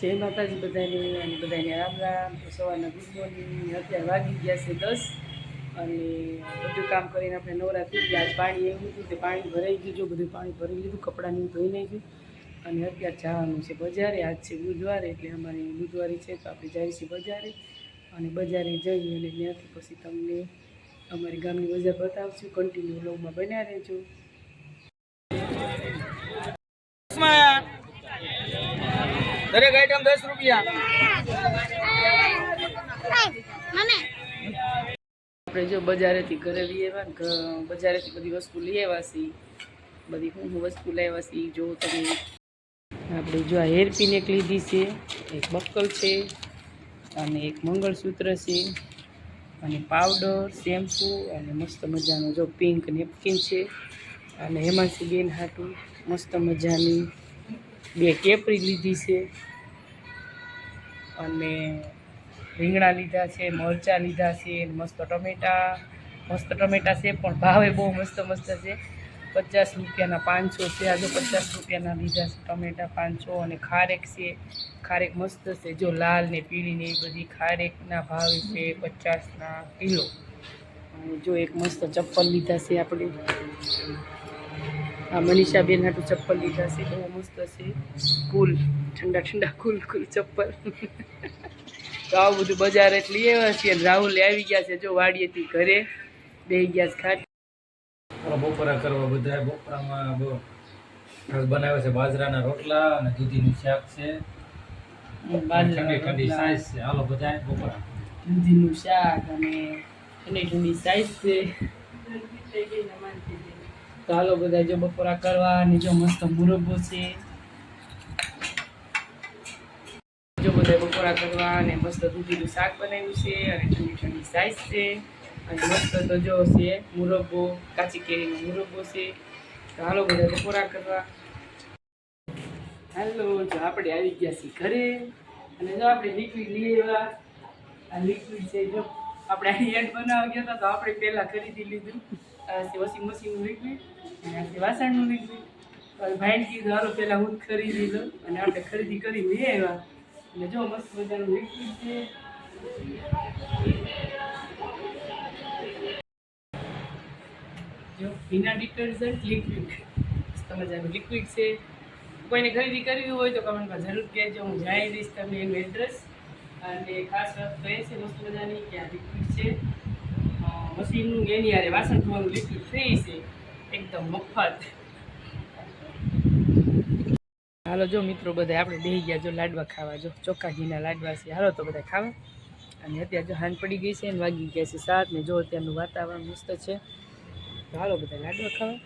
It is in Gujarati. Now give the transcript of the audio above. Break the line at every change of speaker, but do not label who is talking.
જય માતાજી બધાને અને બધાને રામ રામ. તો સવારના ગુડ મોર્નિંગ. અત્યારે વાગી ગયા છે 10 અને બધું કામ કરીને આપણે નવરા થઈ ગયા. આજ પાણી એવું હતું કે પાણી ભરાઈ ગયું, જો બધું પાણી ભરી લીધું, કપડાંનું ધોઈ નાખ્યું અને અત્યારે જવાનું છે બજારે. આજ છે બુધવારે એટલે અમારી બુધવારી છે તો આપણે જઈએ છીએ બજારે અને બજારે જઈ અને ત્યાંથી પછી તમને અમારી ગામની બજાર બતાવશું. કન્ટિન્યુ લોગમાં બન્યા રહેજો.
દરેક આઈટમ 10 રૂપિયા.
આપણે જો બજારેથી ઘરે લઈ આવ્યા, બજારેથી બધી વસ્તુ લઈ આવ્યા છીએ. બધી હું વસ્તુ લાવ્યા છીએ જો તમે. આપણે જો આ હેરપીન એક લીધી છે, એક બક્કલ છે અને એક મંગળસૂત્ર છે અને પાવડર, શેમ્પૂ અને મસ્ત મજાનો જો પિંક નેપકિન છે અને હેમાંસી બેન હાટું મસ્ત મજાની 2 કેપરી લીધી છે અને રીંગણા લીધા છે, મરચાં લીધા છે, મસ્ત ટમેટા છે પણ ભાવે બહુ મસ્ત છે. 50 રૂપિયાના 500 છે. આ જો 50 રૂપિયાના લીધા છે ટમેટા 500 અને ખારેક છે. ખારેક મસ્ત છે જો લાલ ને પીળી ને એ બધી ખારેકના ભાવ છે 50ના કિલો. અને જો એક મસ્ત ચપ્પલ લીધા છે આપણે. આ મનીષાબેન હાટું ચપ્પલ લીધા છે, બહુ મસ્ત છે. કુલ ઠંડા કુલ ચપ્પલ. તો આવું બધું બજાર એટલે લઈ આવ્યા છીએ. રાહુલ આવી ગયા છે જો વાડીએથી ઘરે બેસી ગયા છે ખાટ.
બપોરા કરવા બધા બપોરામાં બનાવે છે બાજરાના રોટલા અને દૂધીનું શાક છે. ઠંડી સાઈઝ છે. હાલો બધા બપોરા.
દૂધીનું શાક અને ઠંડી સાઈઝ છે. તો હાલો બધા જો બપોરા કરવા. અને જો મસ્ત મુરબ્બો છે. જો બધા બપોરા કરવા અને મસ્ત દૂધીનું શાક બનાવ્યું છે અને ઠંડી સાઈઝ છે અને મસ્ત તો જો છે મુરબ્બો, કાચી કેરીનો મુરબ્બો છે. તો હાલો બધા બપોરા કરવા. હાલો જો આપણે આવી ગયા છીએ ઘરે અને જો આપણે લિક્વિડ લઈ આવ્યા. આ લિક્વિડ છે જો આપણે અહીં એડ બનાવવા ગયા હતા તો આપણે પહેલાં ખરીદી લીધું. આ છે વોશિંગ મશીનનું લિક્વિડ અને આ છે વાસણનું લિક્વિડ. ભાઈને કીધું હાલો પહેલાં હું જ ખરીદી લઉં અને આપણે ખરીદી કરી લઈ આવ્યા. અને જો મસ્ત મજાનું લિક્વિડ છે. જો વિના ડિટર્જન્ટ લિક્વિડ મસ્ત મજાનું લિક્વિડ છે. કોઈને ખરીદી કરવી હોય તો કમેન્ટમાં જરૂર કહેજો, હું જણાવી દઈશ તમને એનું એડ્રેસ. અને ખાસ વાત તો એ છે મસ્ત મજાની કે આ લિક્વિડ છે મશીનનું એની યારે વાસણ ધોવાનું લિક્વિડ ફ્રી છે એકદમ મફત. હાલો જો મિત્રો બધા આપણે બેસી ગયા જો લાડવા ખાવા. જો ચોખ્ખા ઘીના લાડવા છે. હાલો તો બધા ખાવા. અને અત્યારે જો હાંજ પડી ગઈ છે ને વાગી ગયા છે 7 ને જો અત્યારનું વાતાવરણ મસ્ત છે. તો હાલો બધા લાડવા ખાવા.